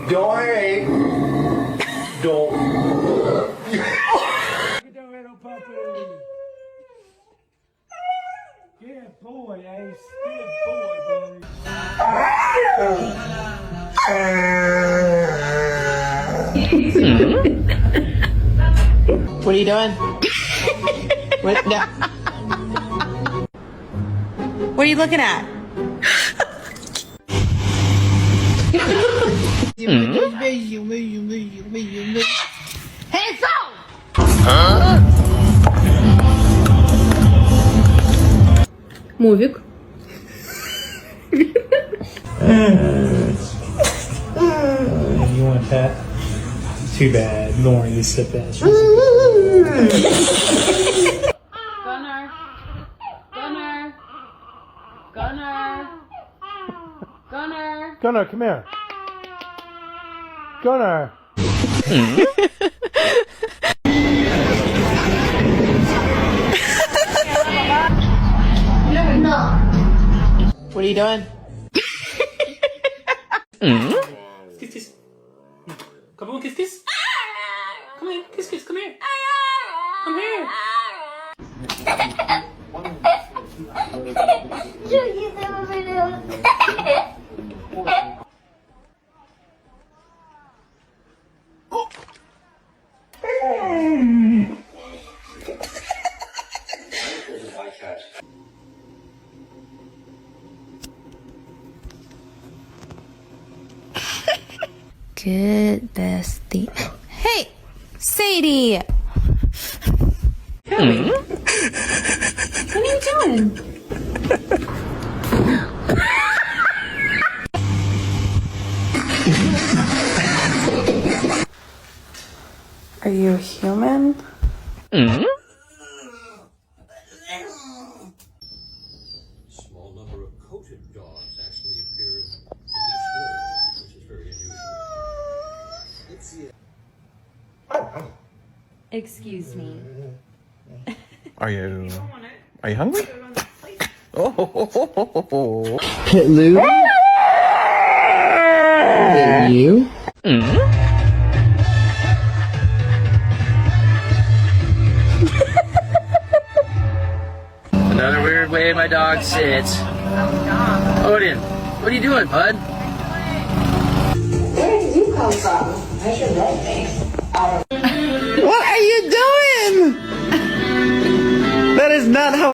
Don't hate. Don't. Get that little puppy. Good boy, Ace. Good boy, buddy. What are you doing? What? No. What are you looking at? Hands up! Мувик. You want that? Too bad. Lauren, you sit there. Gunnar. Gunnar. Gunnar. Gunnar. Gunnar, come here. Gunnar. What are you doing? Kiss, kiss. Come on, kiss, kiss. Come here, kiss, kiss, come here. Come here. Good bestie. Hey, Sadie. What are you doing? Are you a human? Small number of coated dogs actually appear in each village, which is very unusual. Let's see. Excuse me. Are you hungry? Hit Lou. Hit you. Another weird way my dog sits. Odin, what are you doing, bud? Where did you come from? I should let me. What are you doing? That is not how